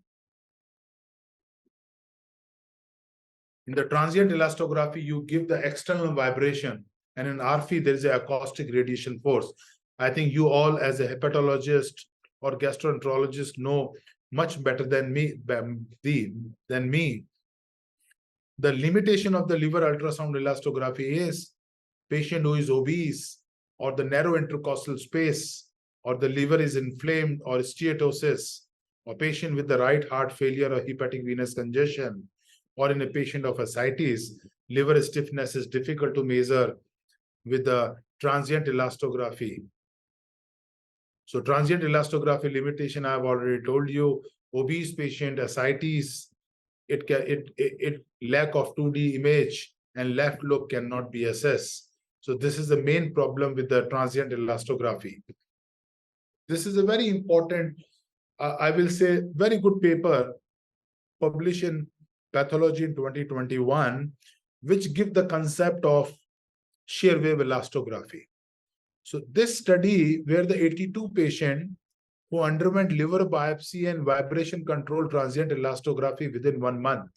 A: In the transient elastography, you give the external vibration, and in RFE, there is an acoustic radiation force. I think you all as a hepatologist or gastroenterologist know much better than me. The limitation of the liver ultrasound elastography is patient who is obese or the narrow intercostal space or the liver is inflamed or steatosis, or patient with the right heart failure or hepatic venous congestion, or in a patient of ascites, liver stiffness is difficult to measure with the transient elastography. So transient elastography limitation, I've already told you. Obese patient, ascites, it lack of 2D image and left lobe cannot be assessed. So this is the main problem with the transient elastography. This is a very important, I will say, very good paper published in Pathology in 2021, which give the concept of shear wave elastography. So this study, where the 82 patient who underwent liver biopsy and vibration controlled transient elastography within 1 month.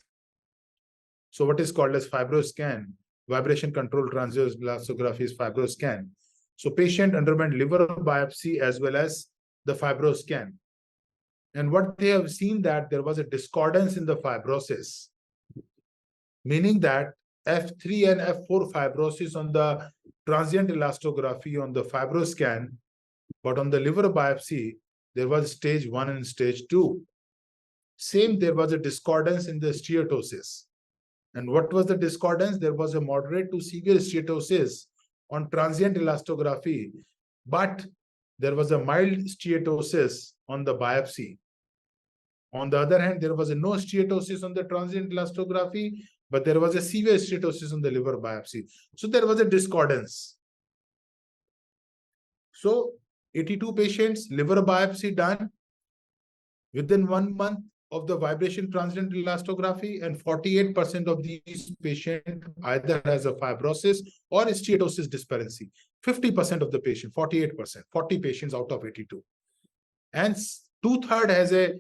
A: So what is called as fibroscan, vibration controlled transient elastography is fibroscan. So patient underwent liver biopsy as well as the fibroscan. And what they have seen that there was a discordance in the fibrosis, meaning that F3 and F4 fibrosis on the transient elastography on the fibroscan, but on the liver biopsy, there was stage 1 and stage 2. Same, there was a discordance in the steatosis. And what was the discordance? There was a moderate to severe steatosis on transient elastography, but there was a mild steatosis on the biopsy. On the other hand, there was no steatosis on the transient elastography, but there was a severe steatosis on the liver biopsy. So there was a discordance. So 82 patients, liver biopsy done within 1 month of the vibration transient elastography, and 48% of these patients either has a fibrosis or steatosis disparency. 50% of the patient, 48%, 40 patients out of 82. And 2/3 has a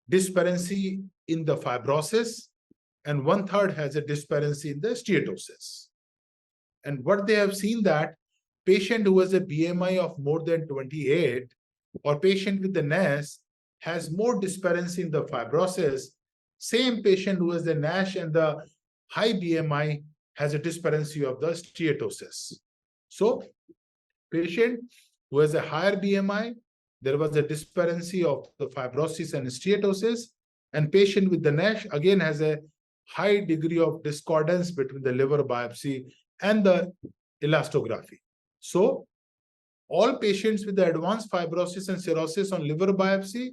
A: disparency in the fibrosis, and 1/3 has a disparency in the steatosis. And what they have seen that patient who has a BMI of more than 28 or patient with the NASH has more disparency in the fibrosis. Same patient who has the NASH and the high BMI has a disparency of the steatosis. So patient who has a higher BMI, there was a disparency of the fibrosis and steatosis, and patient with the NASH again has a high degree of discordance between the liver biopsy and the elastography. So all patients with the advanced fibrosis and cirrhosis on liver biopsy,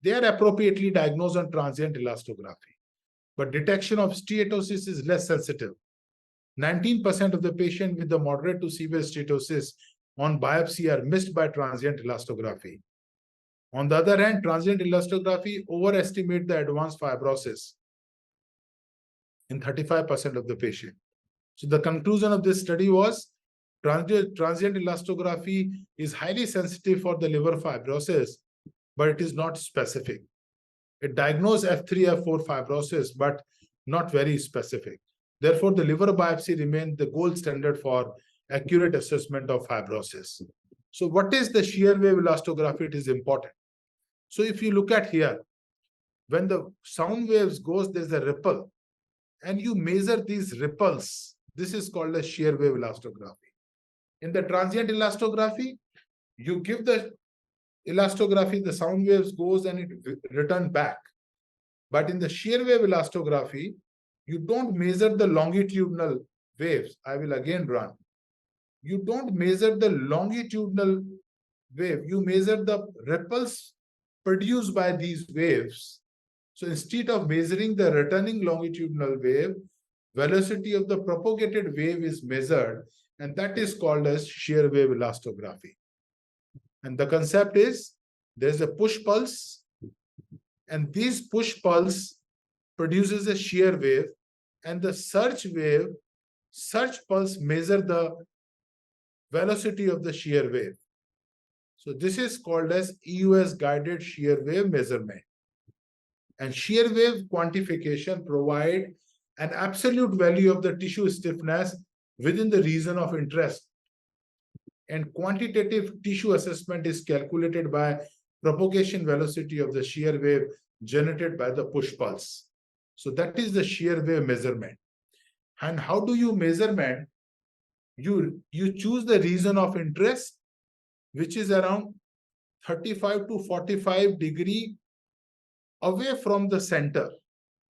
A: they are appropriately diagnosed on transient elastography. But detection of steatosis is less sensitive. 19% of the patient with the moderate to severe steatosis on biopsy are missed by transient elastography. On the other hand, transient elastography overestimate the advanced fibrosis in 35% of the patient. So the conclusion of this study was transient elastography is highly sensitive for the liver fibrosis, but it is not specific. It diagnoses F3, F4 fibrosis, but not very specific. Therefore, the liver biopsy remains the gold standard for accurate assessment of fibrosis. So what is the shear wave elastography? It is important. So if you look at here, when the sound waves goes, there's a ripple, and you measure these ripples. This is called a shear wave elastography. In the transient elastography, you give the elastography, the sound waves goes and it return back. But in the shear wave elastography, you don't measure the longitudinal waves. I will again run. You don't measure the longitudinal wave. You measure the ripples produced by these waves. So instead of measuring the returning longitudinal wave, velocity of the propagated wave is measured, and that is called as shear wave elastography. And the concept is there's a push pulse, and this push pulse produces a shear wave, and the surge pulse measure the velocity of the shear wave. So this is called as EUS guided shear wave measurement. And shear wave quantification provide an absolute value of the tissue stiffness within the region of interest. And quantitative tissue assessment is calculated by propagation velocity of the shear wave generated by the push pulse. So that is the shear wave measurement. And how do you measurement? You choose the region of interest, which is around 35 to 45 degree away from the center.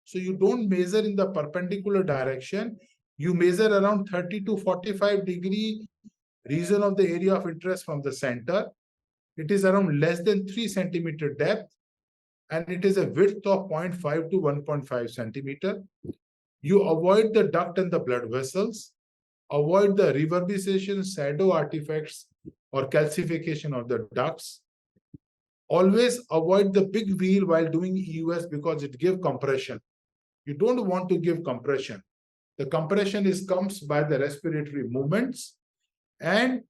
A: So you don't measure in the perpendicular direction. You measure around 30 to 45 degree region of the area of interest from the center. It is around less than 3 centimeter depth, and it is a width of 0.5 to 1.5 centimeter. You avoid the duct and the blood vessels, avoid the reverberation, shadow artifacts, or calcification of the ducts. Always avoid the big wheel while doing EUS because it gives compression. You don't want to give compression. The compression comes by the respiratory movements, and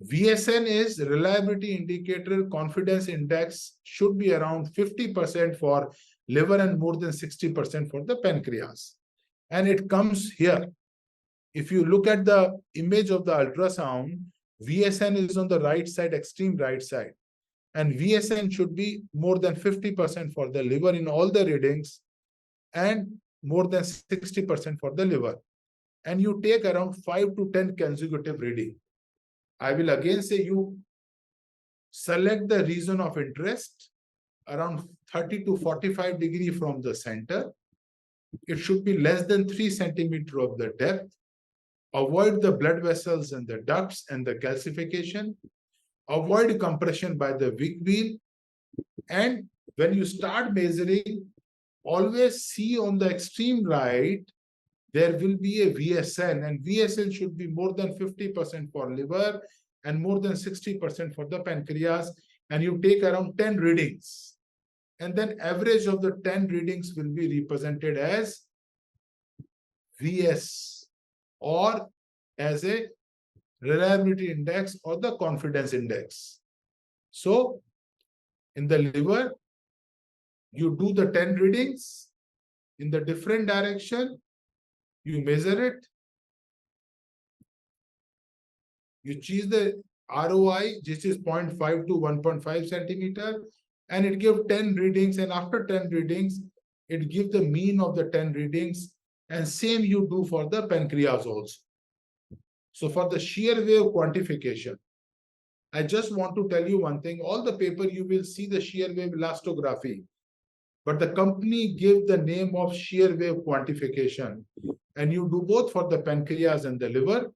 A: VSN is reliability indicator. Confidence index should be around 50% for liver and more than 60% for the pancreas. And it comes here. If you look at the image of the ultrasound, VSN is on the right side, extreme right side. And VSN should be more than 50% for the liver in all the readings and more than 60% for the liver. And you take around 5 to 10 consecutive readings. I will again say you select the region of interest around 30 to 45 degree from the center. It should be less than 3 centimeter of the depth. Avoid the blood vessels and the ducts and the calcification. Avoid compression by the weak wheel, and when you start measuring, always see on the extreme right, there will be a VSN, and VSN should be more than 50% for liver and more than 60% for the pancreas, and you take around 10 readings. And then average of the 10 readings will be represented as VS or as a reliability index or the confidence index. So in the liver, you do the 10 readings in the different direction, you measure it, you choose the ROI, which is 0.5 to 1.5 centimeter, and it gives 10 readings, and after 10 readings, it gives the mean of the 10 readings, and same you do for the pancreas also. So for the shear wave quantification, I just want to tell you one thing, all the paper you will see the shear wave elastography, but the company gave the name of shear wave quantification, and you do both for the pancreas and the liver.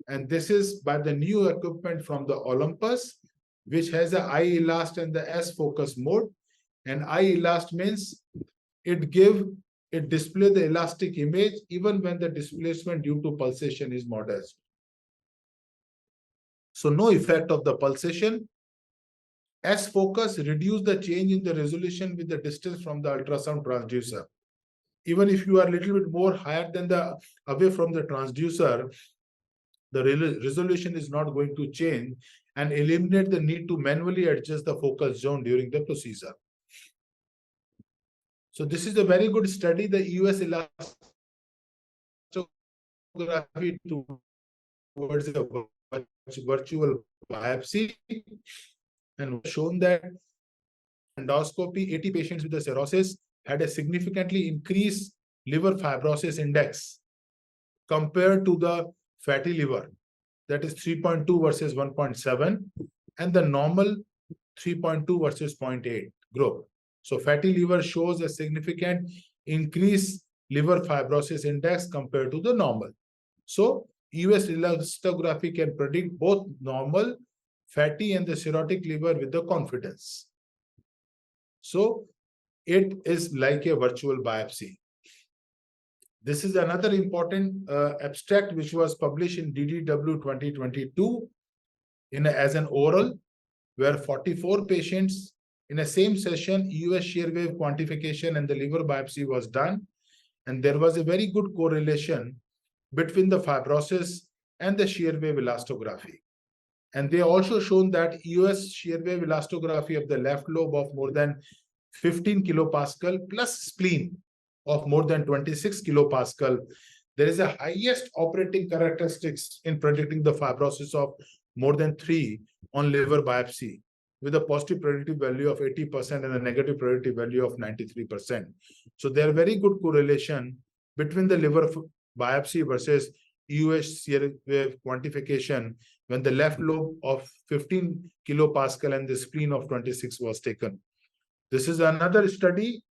A: And this is by the new equipment from the Olympus, which has a iElast and the S-focus mode. And iElast means it display the elastic image even when the displacement due to pulsation is modest. So no effect of the pulsation. S-focus reduce the change in the resolution with the distance from the ultrasound transducer. Even if you are a little bit more higher than the away from the transducer, the resolution is not going to change and eliminate the need to manually adjust the focal zone during the procedure. So this is a very good study, the US elastography towards a virtual biopsy, and shown that endoscopy, 80 patients with the cirrhosis had a significantly increased liver fibrosis index compared to the fatty liver, that is 3.2 versus 1.7, and the normal 3.2 versus 0.8 group. So fatty liver shows a significant increase liver fibrosis index compared to the normal. So US elastography can predict both normal, fatty, and the cirrhotic liver with the confidence. So it is like a virtual biopsy. This is another important abstract which was published in DDW 2022 as an oral, where 44 patients in a same session, US shear wave quantification and the liver biopsy was done. And there was a very good correlation between the fibrosis and the shear wave elastography. And they also shown that US shear wave elastography of the left lobe of more than 15 kilopascal plus spleen of more than 26 kilopascal, there is a highest operating characteristics in predicting the fibrosis of more than 3 on liver biopsy, with a positive predictive value of 80% and a negative predictive value of 93%. So there are very good correlation between the liver biopsy versus US shear wave quantification when the left lobe of 15 kilopascal and the spleen of 26 was taken. This is another study,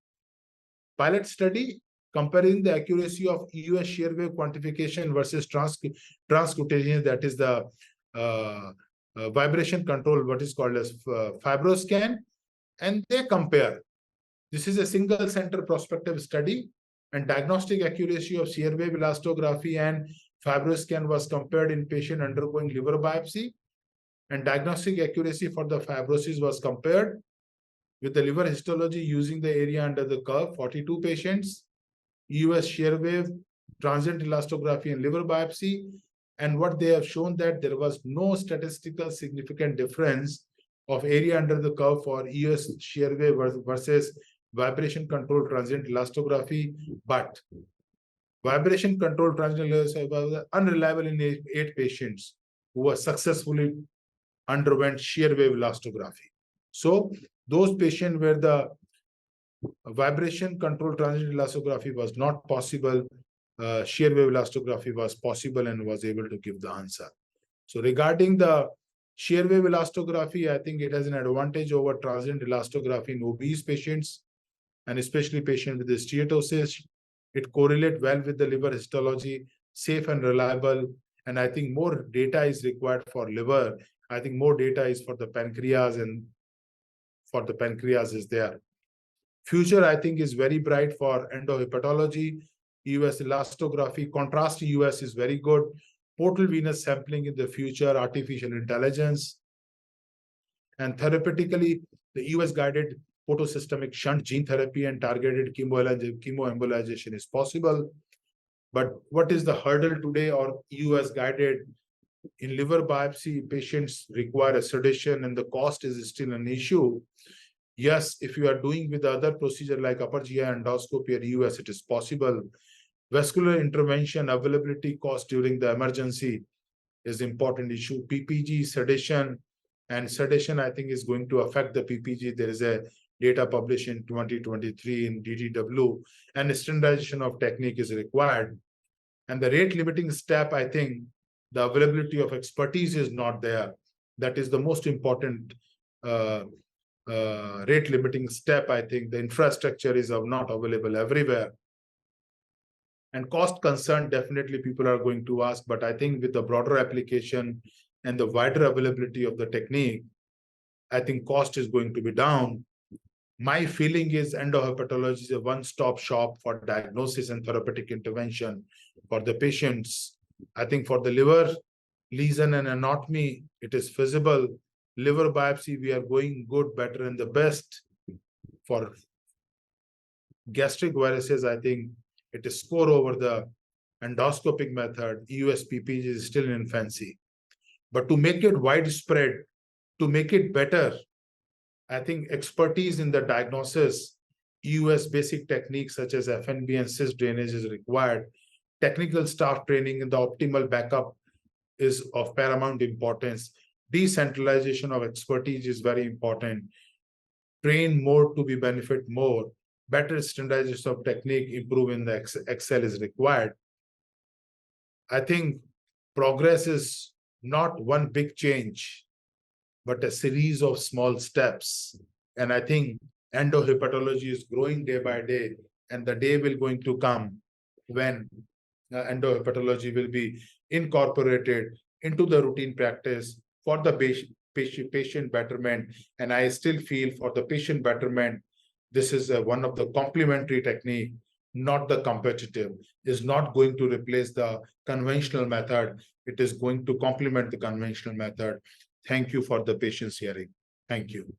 A: pilot study, comparing the accuracy of US shear wave quantification versus transcutaneous, that is the vibration control, what is called as FibroScan, and they compare. This is a single center prospective study, and diagnostic accuracy of shear wave elastography and FibroScan was compared in patient undergoing liver biopsy, and diagnostic accuracy for the fibrosis was compared with the liver histology using the area under the curve, 42 patients, US shear wave, transient elastography, and liver biopsy. And what they have shown that there was no statistical significant difference of area under the curve for US shear wave versus vibration controlled transient elastography, but vibration controlled transient elastography was unreliable in 8 patients who were successfully underwent shear wave elastography. So those patients where the vibration controlled transient elastography was not possible, shear wave elastography was possible and was able to give the answer. So regarding the shear wave elastography, I think it has an advantage over transient elastography in obese patients, and especially patients with the steatosis. It correlates well with the liver histology, safe and reliable. And I think more data is required for liver. I think more data is for the pancreas and for the pancreas is there. Future, I think, is very bright for endohepatology. US elastography, contrast US is very good. Portal venous sampling in the future, artificial intelligence. And therapeutically, the US guided photosystemic shunt gene therapy and targeted chemoembolization is possible. But what is the hurdle today, or US guided in liver biopsy? Patients require a sedation and the cost is still an issue. Yes, if you are doing with other procedure like upper GI endoscopy or US, it is possible. Vascular intervention, availability, cost during the emergency is important issue. PPG, sedation, and sedation, I think, is going to affect the PPG. There is a data published in 2023 in DDW, and standardization of technique is required. And the rate limiting step, I think, the availability of expertise is not there. That is the most important rate limiting step. I think the infrastructure is not available everywhere. And cost concern, definitely people are going to ask, but I think with the broader application and the wider availability of the technique, I think cost is going to be down. My feeling is endohepatology is a one-stop shop for diagnosis and therapeutic intervention for the patients. I think for the liver lesion and anatomy, it is feasible. Liver biopsy, we are going good, better, and the best. For gastric viruses, I think it is score over the endoscopic method. USPPG is still in infancy. But to make it widespread, to make it better, I think expertise in the diagnosis, US basic techniques such as FNB and cyst drainage is required. Technical staff training and the optimal backup is of paramount importance. Decentralization of expertise is very important. Train more to be benefit more. Better standardization of technique, improving the Excel is required. I think progress is not one big change, but a series of small steps. And I think endohepatology is growing day by day, and the day will going to come when endohepatology will be incorporated into the routine practice for the patient betterment. And I still feel for the patient betterment, this is one of the complementary technique, not the competitive. Is not going to replace the conventional method. It is going to complement the conventional method. Thank you for the patience hearing. Thank you.